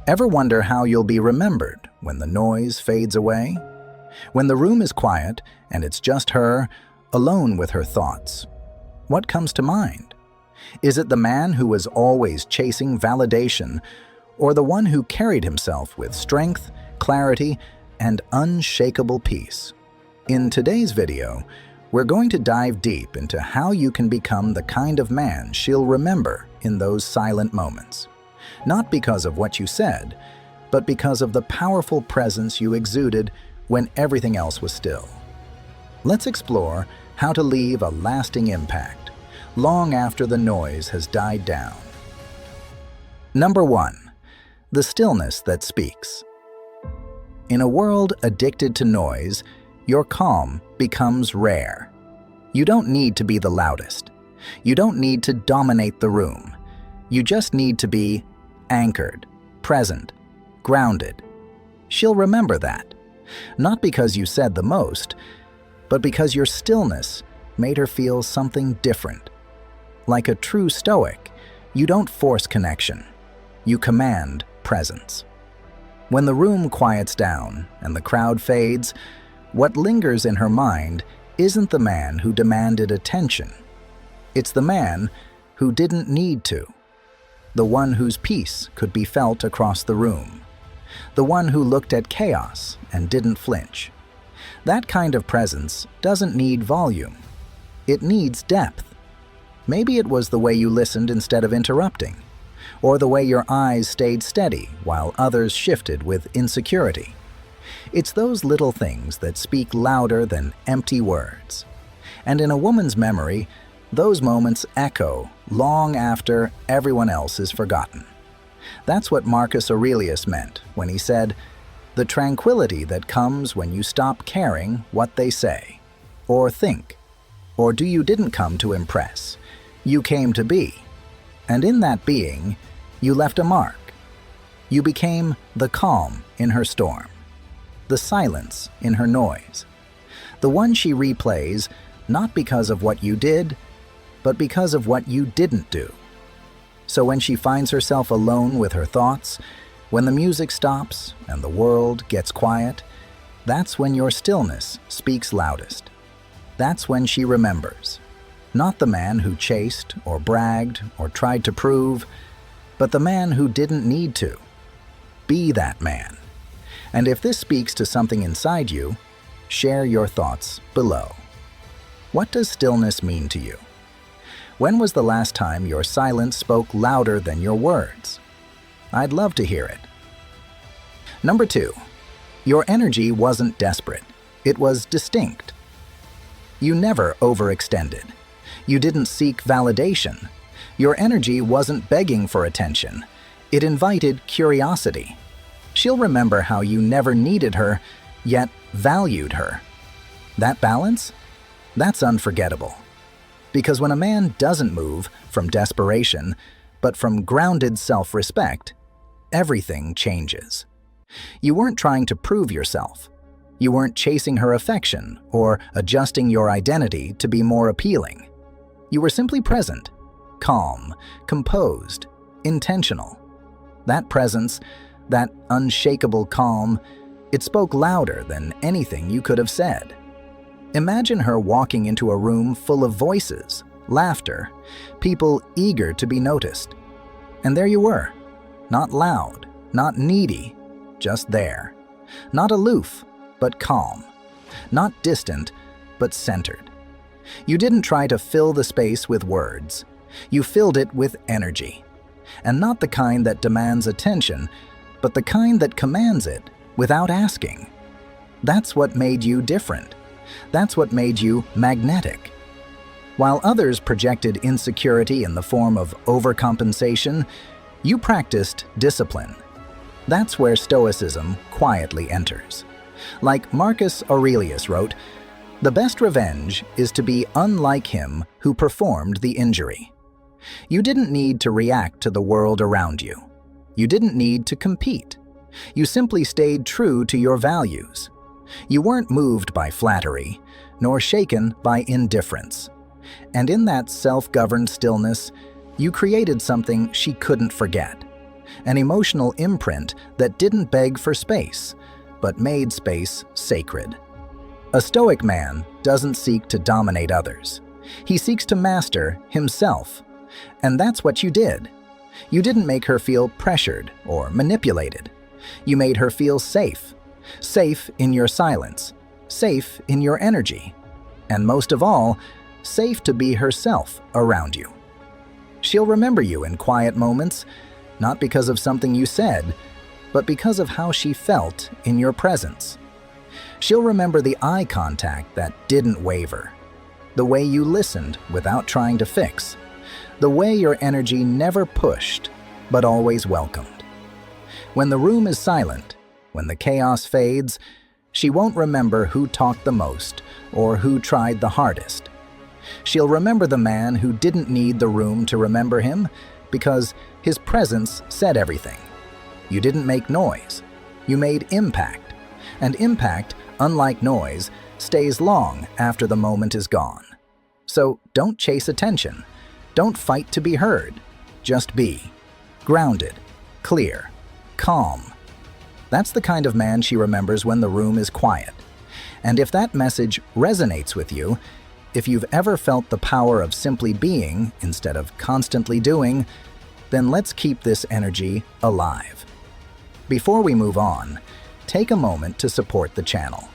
Ever wonder how you'll be remembered when the noise fades away? When the room is quiet and it's just her, alone with her thoughts. What comes to mind? Is it the man who was always chasing validation, or the one who carried himself with strength, clarity, and unshakable peace? In today's video, we're going to dive deep into how you can become the kind of man she'll remember in those silent moments. Not because of what you said, but because of the powerful presence you exuded when everything else was still. Let's explore how to leave a lasting impact long after the noise has died down. Number 1. The stillness that speaks. In a world addicted to noise, your calm becomes rare. You don't need to be the loudest. You don't need to dominate the room. You just need to be anchored, present, grounded. She'll remember that, not because you said the most, but because your stillness made her feel something different. Like a true Stoic, you don't force connection. You command presence. When the room quiets down and the crowd fades, what lingers in her mind isn't the man who demanded attention. It's the man who didn't need to. The one whose peace could be felt across the room. The one who looked at chaos and didn't flinch. That kind of presence doesn't need volume. It needs depth. Maybe it was the way you listened instead of interrupting, or the way your eyes stayed steady while others shifted with insecurity. It's those little things that speak louder than empty words. And in a woman's memory, those moments echo long after everyone else is forgotten. That's what Marcus Aurelius meant when he said, "The tranquility that comes when you stop caring what they say, or think, or do you didn't come to impress. You came to be. And in that being, you left a mark. You became the calm in her storm, the silence in her noise, the one she replays not because of what you did, but because of what you didn't do." So when she finds herself alone with her thoughts, when the music stops and the world gets quiet, that's when your stillness speaks loudest. That's when she remembers. Not the man who chased or bragged or tried to prove, but the man who didn't need to. Be that man. And if this speaks to something inside you, share your thoughts below. What does stillness mean to you? When was the last time your silence spoke louder than your words? I'd love to hear it. Number 2. Your energy wasn't desperate. It was distinct. You never overextended. You didn't seek validation. Your energy wasn't begging for attention. It invited curiosity. She'll remember how you never needed her, yet valued her. That balance? That's unforgettable. Because when a man doesn't move from desperation, but from grounded self-respect, everything changes. You weren't trying to prove yourself. You weren't chasing her affection or adjusting your identity to be more appealing. You were simply present, calm, composed, intentional. That presence, that unshakable calm, it spoke louder than anything you could have said. Imagine her walking into a room full of voices, laughter, people eager to be noticed. And there you were, not loud, not needy, just there. Not aloof, but calm. Not distant, but centered. You didn't try to fill the space with words. You filled it with energy. And not the kind that demands attention, but the kind that commands it without asking. That's what made you different. That's what made you magnetic. While others projected insecurity in the form of overcompensation, you practiced discipline. That's where Stoicism quietly enters. Like Marcus Aurelius wrote, "The best revenge is to be unlike him who performed the injury." You didn't need to react to the world around you. You didn't need to compete. You simply stayed true to your values. You weren't moved by flattery, nor shaken by indifference. And in that self-governed stillness, you created something she couldn't forget. an emotional imprint that didn't beg for space, but made space sacred. A Stoic man doesn't seek to dominate others. He seeks to master himself. And that's what you did. You didn't make her feel pressured or manipulated. You made her feel safe. Safe in your silence. Safe in your energy. And most of all, safe to be herself around you. She'll remember you in quiet moments, not because of something you said, but because of how she felt in your presence. She'll remember the eye contact that didn't waver, the way you listened without trying to fix, the way your energy never pushed, but always welcomed. When the room is silent, when the chaos fades, she won't remember who talked the most or who tried the hardest. She'll remember the man who didn't need the room to remember him because his presence said everything. You didn't make noise. You made impact. And impact, unlike noise, stays long after the moment is gone. So don't chase attention. Don't fight to be heard. Just be. Grounded, clear, calm. That's the kind of man she remembers when the room is quiet. And if that message resonates with you, if you've ever felt the power of simply being instead of constantly doing, then let's keep this energy alive. Before we move on, take a moment to support the channel.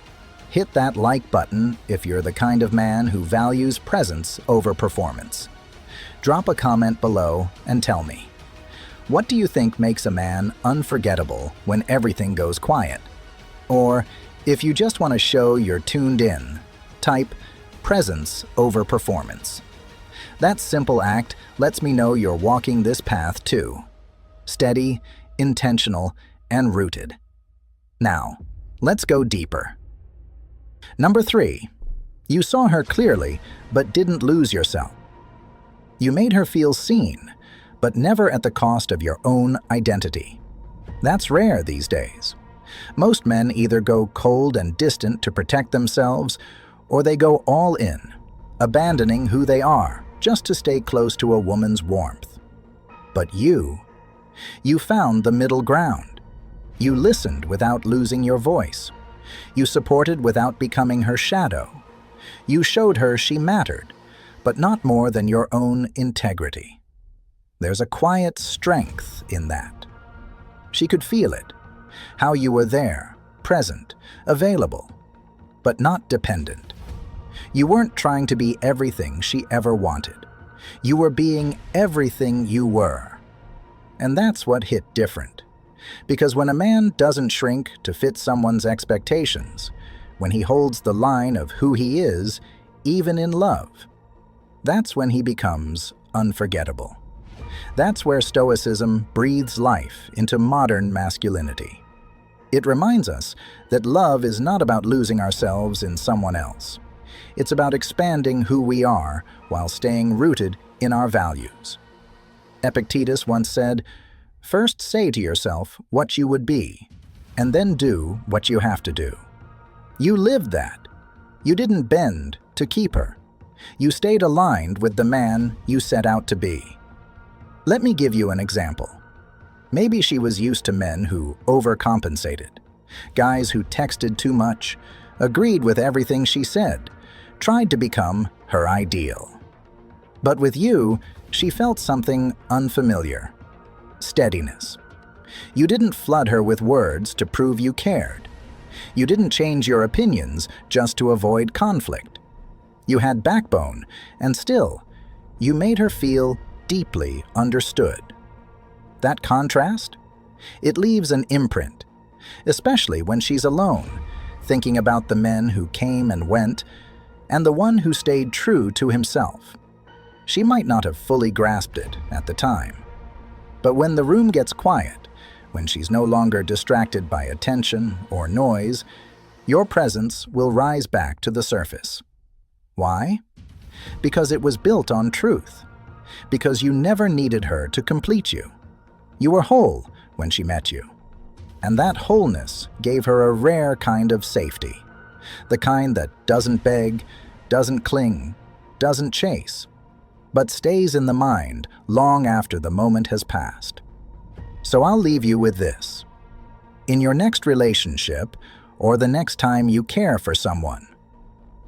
Hit that like button if you're the kind of man who values presence over performance. Drop a comment below and tell me, what do you think makes a man unforgettable when everything goes quiet? Or, if you just want to show you're tuned in, type presence over performance. That simple act lets me know you're walking this path too. Steady, intentional, and rooted. Now, let's go deeper. Number 3. You saw her clearly, but didn't lose yourself. You made her feel seen, but never at the cost of your own identity. That's rare these days. Most men either go cold and distant to protect themselves, or they go all in, abandoning who they are just to stay close to a woman's warmth. But you found the middle ground. You listened without losing your voice. You supported without becoming her shadow. You showed her she mattered, but not more than your own integrity. There's a quiet strength in that. She could feel it, how you were there, present, available, but not dependent. You weren't trying to be everything she ever wanted. You were being everything you were. And that's what hit different. Because when a man doesn't shrink to fit someone's expectations, when he holds the line of who he is, even in love, that's when he becomes unforgettable. That's where Stoicism breathes life into modern masculinity. It reminds us that love is not about losing ourselves in someone else. It's about expanding who we are while staying rooted in our values. Epictetus once said, "First say to yourself what you would be, and then do what you have to do." You lived that. You didn't bend to keep her. You stayed aligned with the man you set out to be. Let me give you an example. Maybe she was used to men who overcompensated, guys who texted too much, agreed with everything she said, tried to become her ideal. But with you, she felt something unfamiliar: steadiness. You didn't flood her with words to prove you cared. You didn't change your opinions just to avoid conflict. You had backbone, and still, you made her feel deeply understood. That contrast? It leaves an imprint, especially when she's alone, thinking about the men who came and went, and the one who stayed true to himself. She might not have fully grasped it at the time. But when the room gets quiet, when she's no longer distracted by attention or noise, your presence will rise back to the surface. Why? Because it was built on truth. Because you never needed her to complete you. You were whole when she met you. And that wholeness gave her a rare kind of safety. The kind that doesn't beg, doesn't cling, doesn't chase, but stays in the mind long after the moment has passed. So I'll leave you with this. In your next relationship, or the next time you care for someone,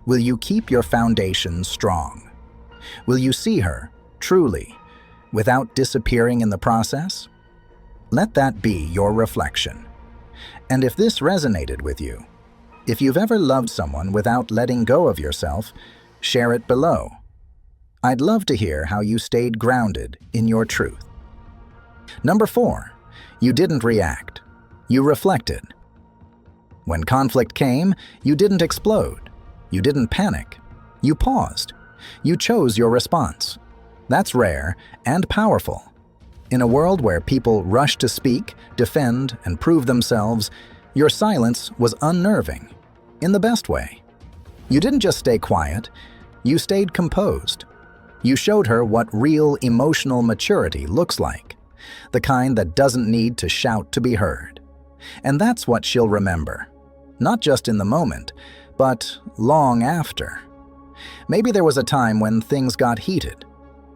will you keep your foundation strong? Will you see her, truly, without disappearing in the process? Let that be your reflection. And if this resonated with you, if you've ever loved someone without letting go of yourself, share it below. I'd love to hear how you stayed grounded in your truth. Number 4, you didn't react. You reflected. When conflict came, you didn't explode. You didn't panic. You paused. You chose your response. That's rare and powerful. In a world where people rush to speak, defend, and prove themselves, your silence was unnerving, in the best way. You didn't just stay quiet, you stayed composed. You showed her what real emotional maturity looks like, the kind that doesn't need to shout to be heard. And that's what she'll remember, not just in the moment, but long after. Maybe there was a time when things got heated.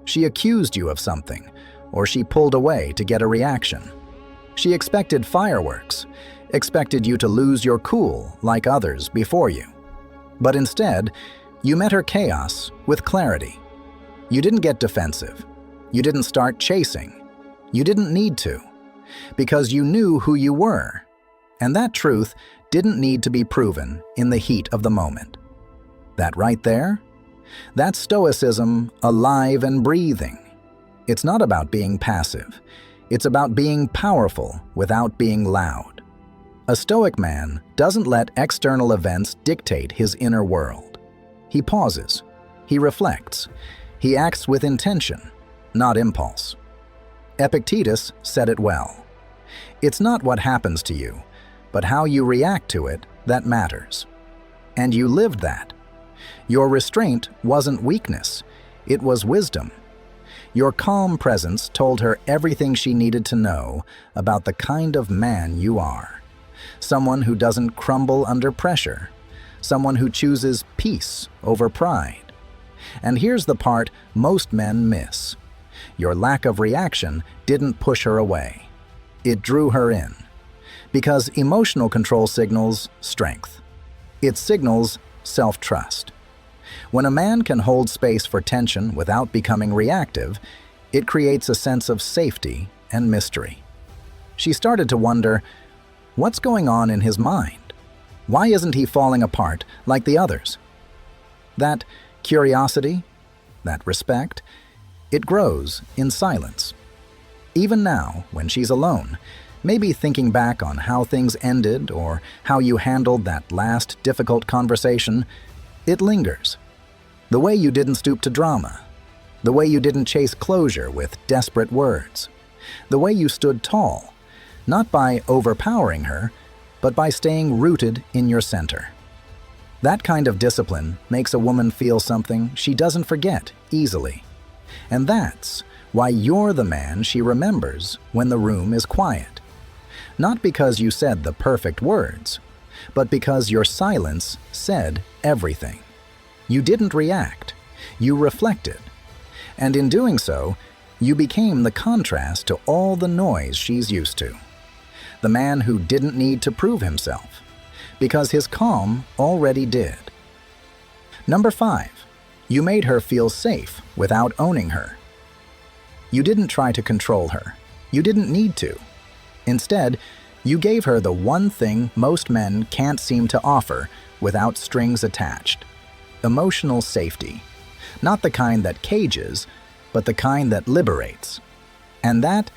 She accused you of something, or she pulled away to get a reaction. She expected fireworks, expected you to lose your cool like others before you. But instead, you met her chaos with clarity. You didn't get defensive. You didn't start chasing. You didn't need to, because you knew who you were. And that truth didn't need to be proven in the heat of the moment. That right there? That's Stoicism alive and breathing. It's not about being passive. It's about being powerful without being loud. A Stoic man doesn't let external events dictate his inner world. He pauses. He reflects. He acts with intention, not impulse. Epictetus said it well. It's not what happens to you, but how you react to it that matters. And you lived that. Your restraint wasn't weakness, it was wisdom. Your calm presence told her everything she needed to know about the kind of man you are. Someone who doesn't crumble under pressure. Someone who chooses peace over pride. And here's the part most men miss. Your lack of reaction didn't push her away. It drew her in. Because emotional control signals strength. It signals self-trust. When a man can hold space for tension without becoming reactive, it creates a sense of safety and mystery. She started to wonder, what's going on in his mind? Why isn't he falling apart like the others? That curiosity, that respect, it grows in silence. Even now, when she's alone, maybe thinking back on how things ended or how you handled that last difficult conversation, it lingers. The way you didn't stoop to drama. The way you didn't chase closure with desperate words. The way you stood tall, not by overpowering her, but by staying rooted in your center. That kind of discipline makes a woman feel something she doesn't forget easily. And that's why you're the man she remembers when the room is quiet. Not because you said the perfect words, but because your silence said everything. You didn't react, you reflected. And in doing so, you became the contrast to all the noise she's used to. The man who didn't need to prove himself, because his calm already did. Number 5, you made her feel safe without owning her. You didn't try to control her. You didn't need to. Instead, you gave her the one thing most men can't seem to offer without strings attached. Emotional safety. Not the kind that cages, but the kind that liberates. And that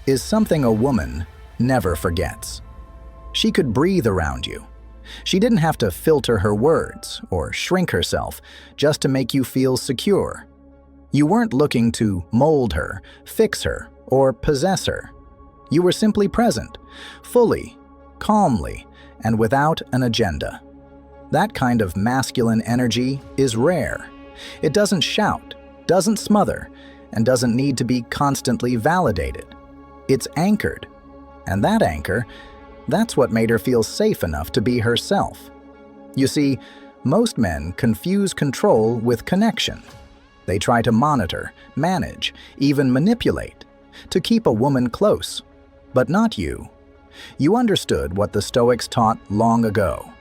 is something a woman never forgets. She could breathe around you. She didn't have to filter her words or shrink herself just to make you feel secure. You weren't looking to mold her, fix her, or possess her. You were simply present, fully, calmly, and without an agenda. That kind of masculine energy is rare. It doesn't shout, doesn't smother, and doesn't need to be constantly validated. It's anchored. And that anchor, that's what made her feel safe enough to be herself. You see, most men confuse control with connection. They try to monitor, manage, even manipulate, to keep a woman close. But not you. You understood what the Stoics taught long ago,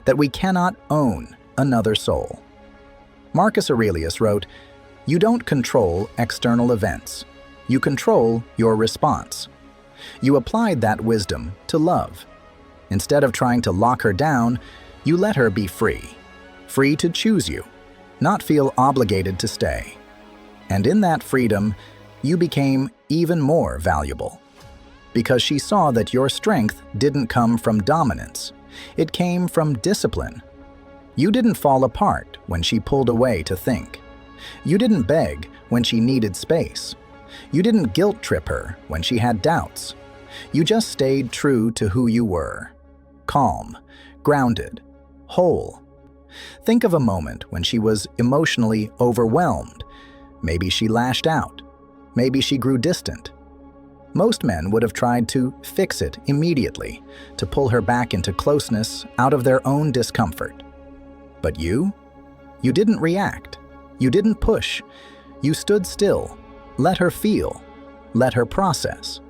that we cannot own another soul. Marcus Aurelius wrote, "You don't control external events. You control your response." You applied that wisdom to love. Instead of trying to lock her down, you let her be free. Free to choose you, not feel obligated to stay. And in that freedom, you became even more valuable. Because she saw that your strength didn't come from dominance. It came from discipline. You didn't fall apart when she pulled away to think. You didn't beg when she needed space. You didn't guilt trip her when she had doubts. You just stayed true to who you were. Calm, grounded, whole. Think of a moment when she was emotionally overwhelmed. Maybe she lashed out. Maybe she grew distant. Most men would have tried to fix it immediately, to pull her back into closeness out of their own discomfort. But you didn't react. You didn't push. You stood still, let her feel, let her process.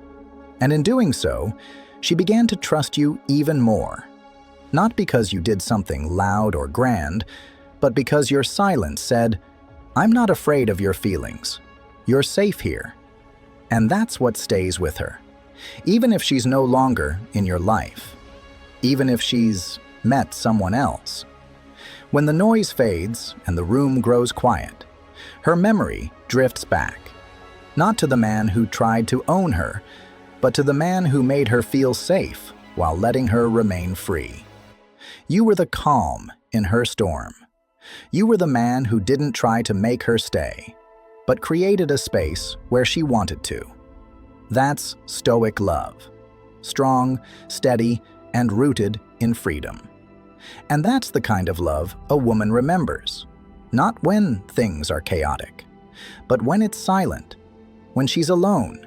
And in doing so, she began to trust you even more. Not because you did something loud or grand, but because your silence said, "I'm not afraid of your feelings. You're safe here." And that's what stays with her. Even if she's no longer in your life. Even if she's met someone else. When the noise fades and the room grows quiet, her memory drifts back. Not to the man who tried to own her, but to the man who made her feel safe while letting her remain free. You were the calm in her storm. You were the man who didn't try to make her stay, but created a space where she wanted to. That's Stoic love. Strong, steady, and rooted in freedom. And that's the kind of love a woman remembers. Not when things are chaotic, but when it's silent, when she's alone,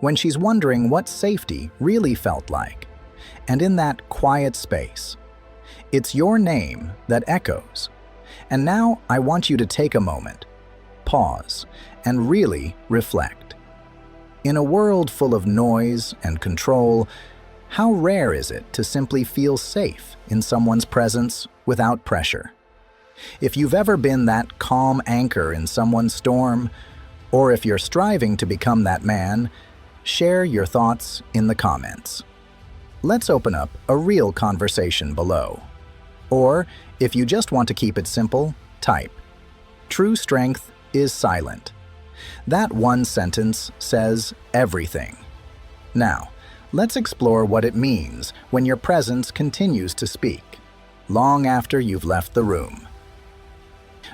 when she's wondering what safety really felt like. And in that quiet space, it's your name that echoes. And now I want you to take a moment, pause, and really reflect. In a world full of noise and control, how rare is it to simply feel safe in someone's presence without pressure? If you've ever been that calm anchor in someone's storm, or if you're striving to become that man, share your thoughts in the comments. Let's open up a real conversation below. Or, if you just want to keep it simple, type, "True strength is silent." That one sentence says everything. Now, let's explore what it means when your presence continues to speak, long after you've left the room.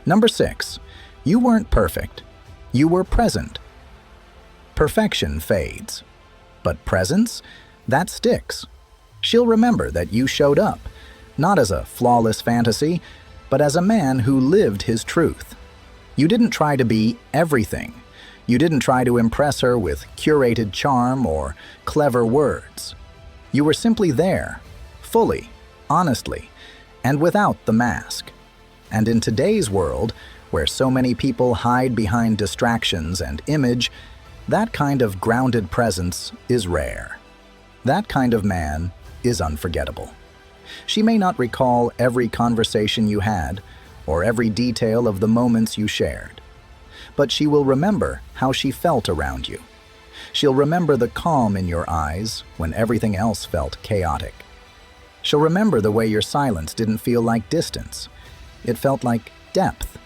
Number 6, you weren't perfect. You were present. Perfection fades, but presence, that sticks. She'll remember that you showed up, not as a flawless fantasy, but as a man who lived his truth. You didn't try to be everything. You didn't try to impress her with curated charm or clever words. You were simply there, fully, honestly, and without the mask. And in today's world, where so many people hide behind distractions and image, that kind of grounded presence is rare. That kind of man is unforgettable. She may not recall every conversation you had, or every detail of the moments you shared, but she will remember how she felt around you. She'll remember the calm in your eyes when everything else felt chaotic. She'll remember the way your silence didn't feel like distance. It felt like depth.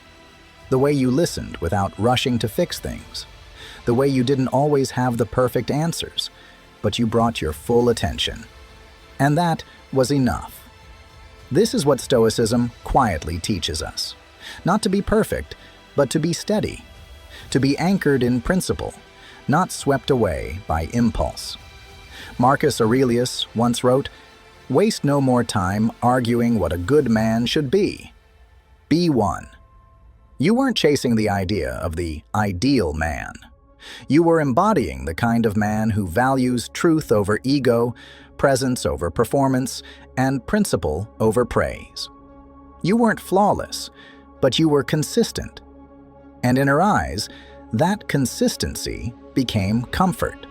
The way you listened without rushing to fix things. The way you didn't always have the perfect answers, but you brought your full attention. And that was enough. This is what Stoicism quietly teaches us. Not to be perfect, but to be steady. To be anchored in principle, not swept away by impulse. Marcus Aurelius once wrote, "Waste no more time arguing what a good man should be. Be one." You weren't chasing the idea of the ideal man. You were embodying the kind of man who values truth over ego, presence over performance, and principle over praise. You weren't flawless, but you were consistent. And in her eyes, that consistency became comfort.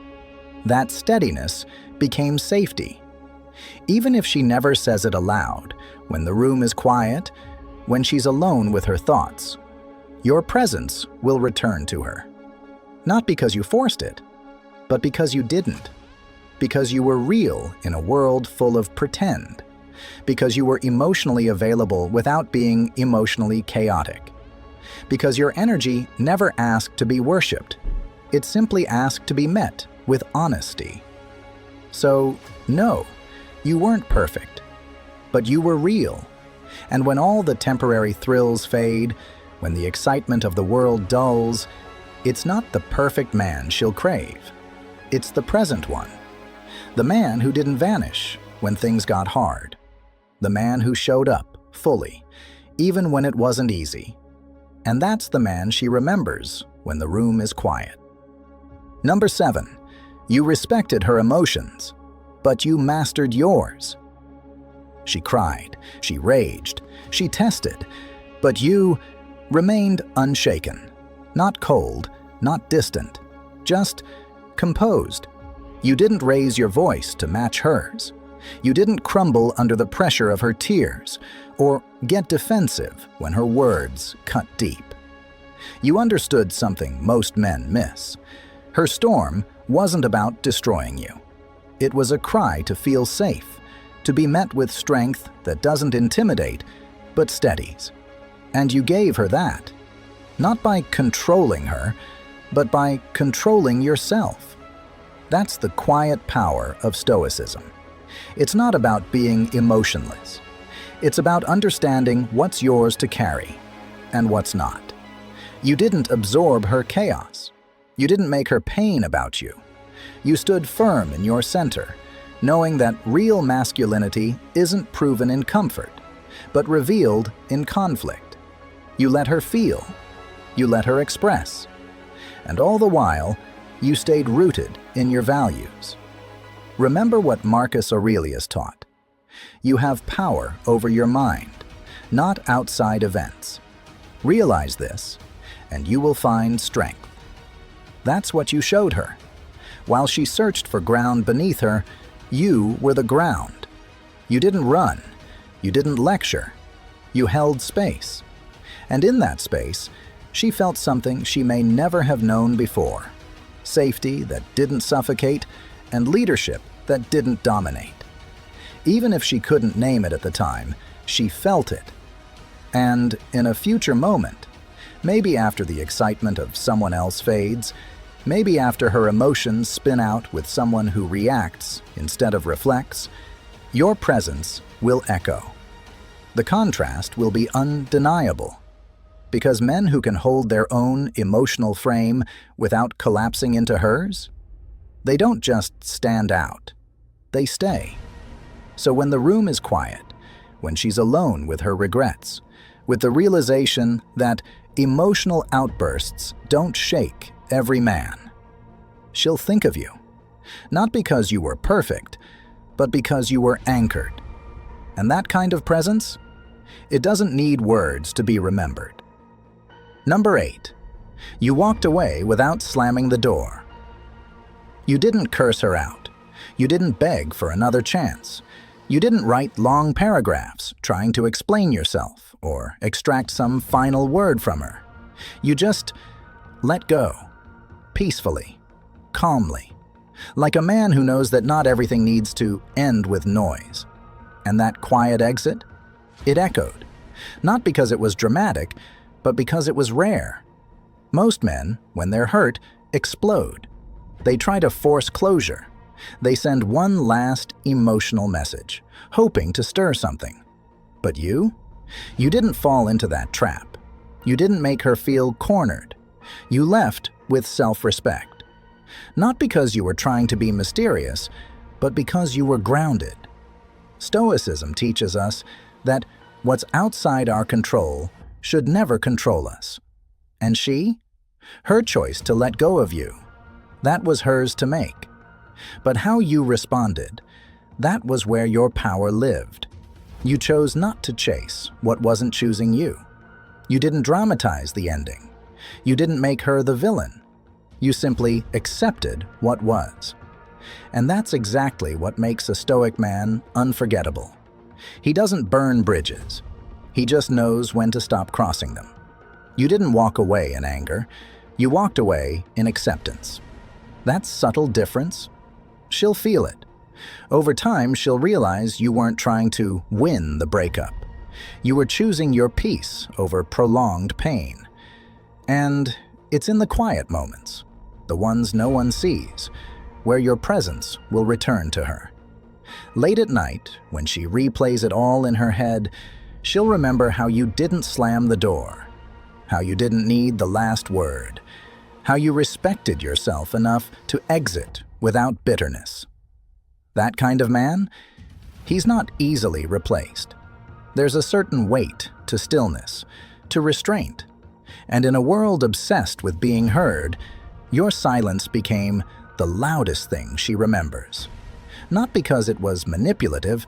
That steadiness became safety. Even if she never says it aloud, when the room is quiet, when she's alone with her thoughts, your presence will return to her. Not because you forced it, but because you didn't. Because you were real in a world full of pretend. Because you were emotionally available without being emotionally chaotic. Because your energy never asked to be worshipped. It simply asked to be met with honesty. So, no, you weren't perfect, but you were real. And when all the temporary thrills fade, when the excitement of the world dulls, it's not the perfect man she'll crave. It's the present one. The man who didn't vanish when things got hard. The man who showed up fully, even when it wasn't easy. And that's the man she remembers when the room is quiet. Number 7, you respected her emotions, but you mastered yours. She cried, she raged, she tested, but you remained unshaken, not cold, not distant, just composed. You didn't raise your voice to match hers. You didn't crumble under the pressure of her tears, or get defensive when her words cut deep. You understood something most men miss. Her storm wasn't about destroying you. It was a cry to feel safe, to be met with strength that doesn't intimidate, but steadies. And you gave her that, not by controlling her, but by controlling yourself. That's the quiet power of Stoicism. It's not about being emotionless. It's about understanding what's yours to carry and what's not. You didn't absorb her chaos. You didn't make her pain about you. You stood firm in your center, knowing that real masculinity isn't proven in comfort, but revealed in conflict. You let her feel. You let her express. And all the while, you stayed rooted in your values. Remember what Marcus Aurelius taught. You have power over your mind, not outside events. Realize this, and you will find strength. That's what you showed her. While she searched for ground beneath her, you were the ground. You didn't run. You didn't lecture. You held space. And in that space, she felt something she may never have known before. Safety that didn't suffocate, and leadership that didn't dominate. Even if she couldn't name it at the time, she felt it. And in a future moment, maybe after the excitement of someone else fades, maybe after her emotions spin out with someone who reacts instead of reflects, your presence will echo. The contrast will be undeniable. Because men who can hold their own emotional frame without collapsing into hers, they don't just stand out, they stay. So when the room is quiet, when she's alone with her regrets, with the realization that emotional outbursts don't shake every man, she'll think of you, not because you were perfect, but because you were anchored. And that kind of presence, it doesn't need words to be remembered. Number 8, you walked away without slamming the door. You didn't curse her out. You didn't beg for another chance. You didn't write long paragraphs trying to explain yourself or extract some final word from her. You just let go, peacefully, calmly, like a man who knows that not everything needs to end with noise. And that quiet exit, it echoed, not because it was dramatic, but because it was rare. Most men, when they're hurt, explode. They try to force closure. They send one last emotional message, hoping to stir something. But you didn't fall into that trap. You didn't make her feel cornered. You left with self-respect. Not because you were trying to be mysterious, but because you were grounded. Stoicism teaches us that what's outside our control should never control us. And her choice to let go of you, that was hers to make. But how you responded, that was where your power lived. You chose not to chase what wasn't choosing you. You didn't dramatize the ending. You didn't make her the villain. You simply accepted what was. And that's exactly what makes a Stoic man unforgettable. He doesn't burn bridges. He just knows when to stop crossing them. You didn't walk away in anger. You walked away in acceptance. That subtle difference, she'll feel it. Over time, she'll realize you weren't trying to win the breakup. You were choosing your peace over prolonged pain. And it's in the quiet moments, the ones no one sees, where your presence will return to her. Late at night, when she replays it all in her head, she'll remember how you didn't slam the door, how you didn't need the last word, how you respected yourself enough to exit without bitterness. That kind of man, he's not easily replaced. There's a certain weight to stillness, to restraint. And in a world obsessed with being heard, your silence became the loudest thing she remembers. Not because it was manipulative,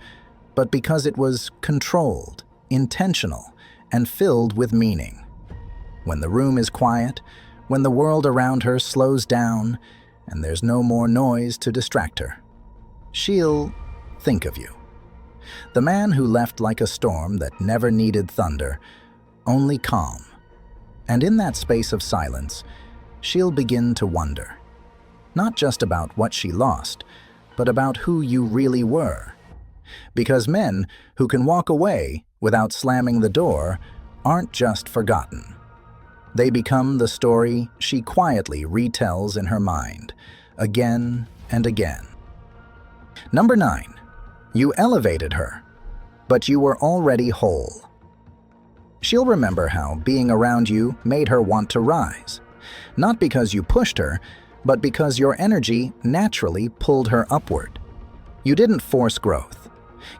but because it was controlled, intentional, and filled with meaning. When the room is quiet, when the world around her slows down, and there's no more noise to distract her, she'll think of you. The man who left like a storm that never needed thunder, only calm. And in that space of silence, she'll begin to wonder. Not just about what she lost, but about who you really were. Because men who can walk away without slamming the door aren't just forgotten. They become the story she quietly retells in her mind, again and again. Number 9. You elevated her, but you were already whole. She'll remember how being around you made her want to rise. Not because you pushed her, but because your energy naturally pulled her upward. You didn't force growth.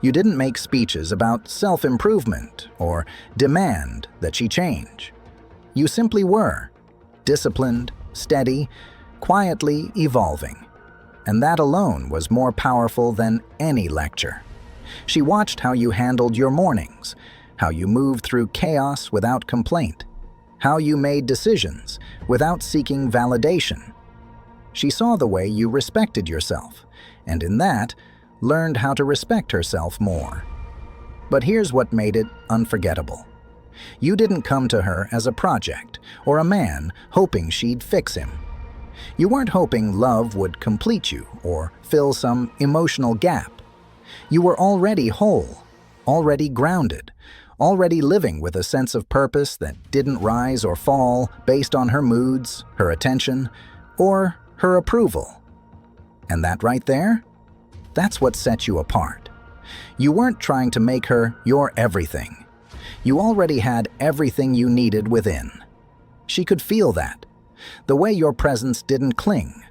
You didn't make speeches about self-improvement or demand that she change. You simply were, disciplined, steady, quietly evolving. And that alone was more powerful than any lecture. She watched how you handled your mornings, how you moved through chaos without complaint, how you made decisions without seeking validation. She saw the way you respected yourself, and in that, learned how to respect herself more. But here's what made it unforgettable. You didn't come to her as a project or a man hoping she'd fix him. You weren't hoping love would complete you or fill some emotional gap. You were already whole, already grounded, already living with a sense of purpose that didn't rise or fall based on her moods, her attention, or her approval. And that right there? That's what set you apart. You weren't trying to make her your everything. You already had everything you needed within. She could feel that. The way your presence didn't cling,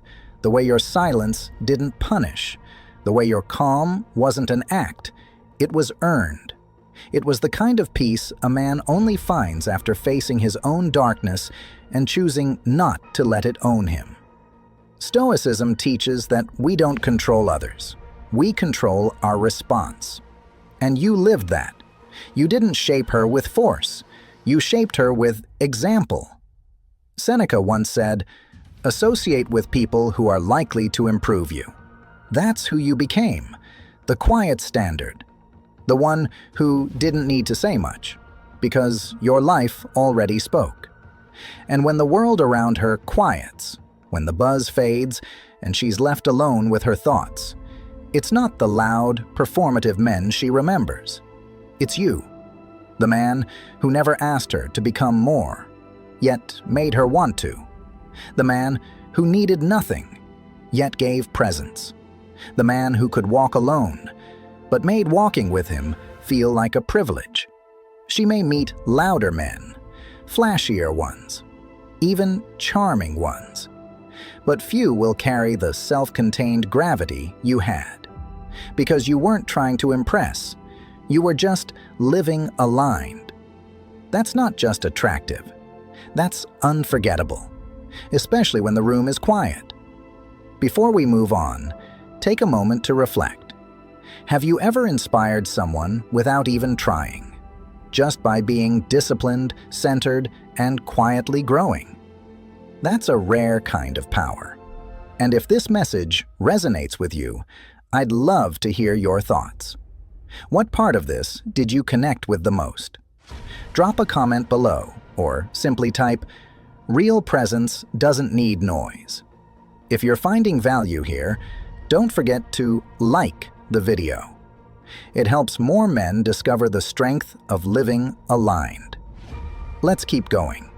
the way your silence didn't punish, the way your calm wasn't an act, it was earned. It was the kind of peace a man only finds after facing his own darkness and choosing not to let it own him. Stoicism teaches that we don't control others. We control our response. And you lived that. You didn't shape her with force. You shaped her with example. Seneca once said, "Associate with people who are likely to improve you." That's who you became, the quiet standard, the one who didn't need to say much, because your life already spoke. And when the world around her quiets, when the buzz fades and she's left alone with her thoughts, it's not the loud, performative men she remembers. It's you, the man who never asked her to become more, yet made her want to. The man who needed nothing, yet gave presence. The man who could walk alone, but made walking with him feel like a privilege. She may meet louder men, flashier ones, even charming ones. But few will carry the self-contained gravity you had. Because you weren't trying to impress, you were just living aligned. That's not just attractive. That's unforgettable, especially when the room is quiet. Before we move on, take a moment to reflect. Have you ever inspired someone without even trying, just by being disciplined, centered, and quietly growing? That's a rare kind of power. And if this message resonates with you, I'd love to hear your thoughts. What part of this did you connect with the most? Drop a comment below, or simply type, "Real presence doesn't need noise." If you're finding value here, don't forget to like the video. It helps more men discover the strength of living aligned. Let's keep going.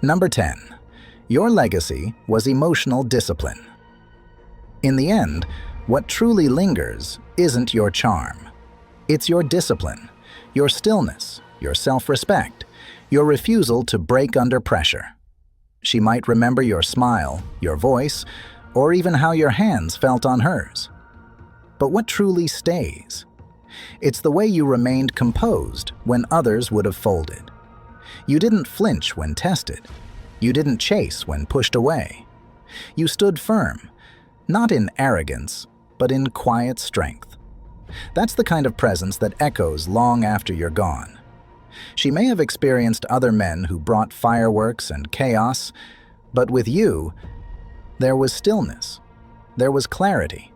Number 10. Your legacy was emotional discipline. In the end, what truly lingers isn't your charm. It's your discipline, your stillness, your self-respect, your refusal to break under pressure. She might remember your smile, your voice, or even how your hands felt on hers. But what truly stays? It's the way you remained composed when others would have folded. You didn't flinch when tested. You didn't chase when pushed away. You stood firm, not in arrogance, but in quiet strength. That's the kind of presence that echoes long after you're gone. She may have experienced other men who brought fireworks and chaos, but with you, there was stillness. There was clarity.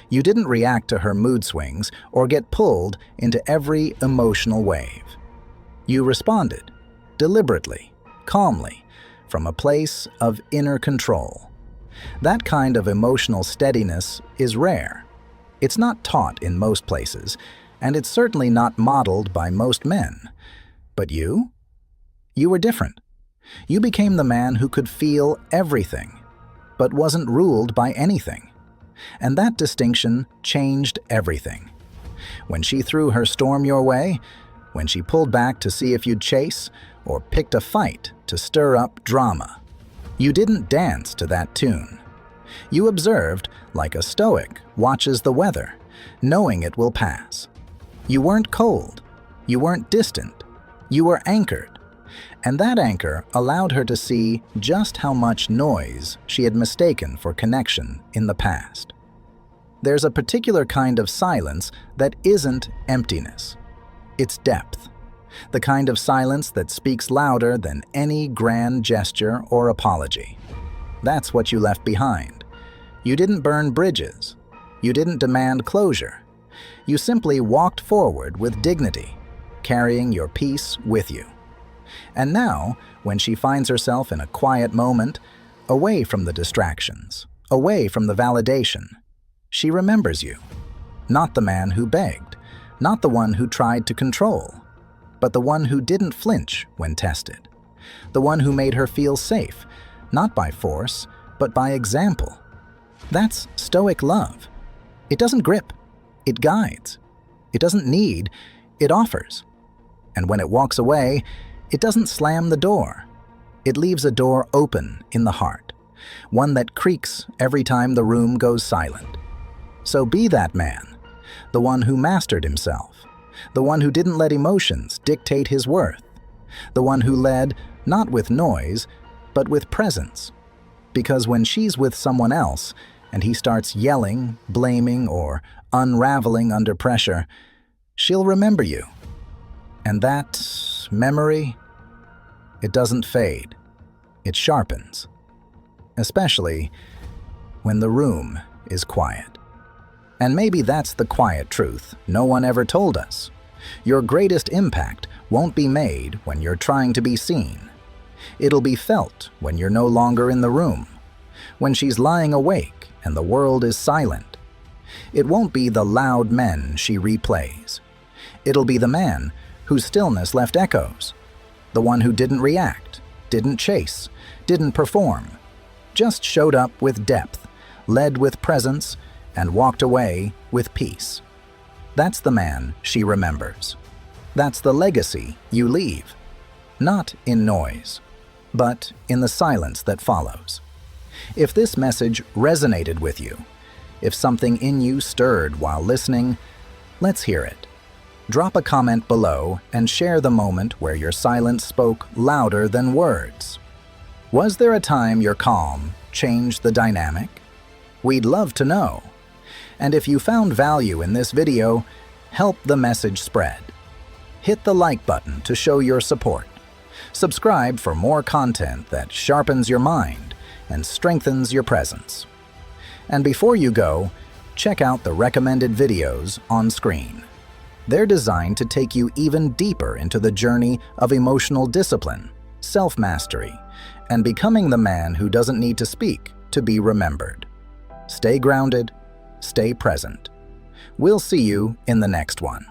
You didn't react to her mood swings or get pulled into every emotional wave. You responded, deliberately, calmly, from a place of inner control. That kind of emotional steadiness is rare. It's not taught in most places, and it's certainly not modeled by most men. But you? You were different. You became the man who could feel everything, but wasn't ruled by anything. And that distinction changed everything. When she threw her storm your way, when she pulled back to see if you'd chase, or picked a fight to stir up drama, you didn't dance to that tune. You observed like a Stoic watches the weather, knowing it will pass. You weren't cold. You weren't distant. You were anchored. And that anchor allowed her to see just how much noise she had mistaken for connection in the past. There's a particular kind of silence that isn't emptiness. It's depth. The kind of silence that speaks louder than any grand gesture or apology. That's what you left behind. You didn't burn bridges. You didn't demand closure. You simply walked forward with dignity, carrying your peace with you. And now, when she finds herself in a quiet moment, away from the distractions, away from the validation, she remembers you. Not the man who begged, not the one who tried to control, but the one who didn't flinch when tested. The one who made her feel safe, not by force, but by example. That's Stoic love. It doesn't grip, it guides. It doesn't need, it offers. And when it walks away, it doesn't slam the door. It leaves a door open in the heart, one that creaks every time the room goes silent. So be that man, the one who mastered himself, the one who didn't let emotions dictate his worth, the one who led not with noise, but with presence. Because when she's with someone else and he starts yelling, blaming, or unraveling under pressure, she'll remember you. And that memory, it doesn't fade. It sharpens. Especially when the room is quiet. And maybe that's the quiet truth no one ever told us. Your greatest impact won't be made when you're trying to be seen. It'll be felt when you're no longer in the room, when she's lying awake and the world is silent. It won't be the loud men she replays. It'll be the man whose stillness left echoes, the one who didn't react, didn't chase, didn't perform, just showed up with depth, led with presence, and walked away with peace. That's the man she remembers. That's the legacy you leave, not in noise, but in the silence that follows. If this message resonated with you, if something in you stirred while listening, let's hear it. Drop a comment below and share the moment where your silence spoke louder than words. Was there a time your calm changed the dynamic? We'd love to know. And if you found value in this video, help the message spread. Hit the like button to show your support. Subscribe for more content that sharpens your mind and strengthens your presence. And before you go, check out the recommended videos on screen. They're designed to take you even deeper into the journey of emotional discipline, self-mastery, and becoming the man who doesn't need to speak to be remembered. Stay grounded, stay present. We'll see you in the next one.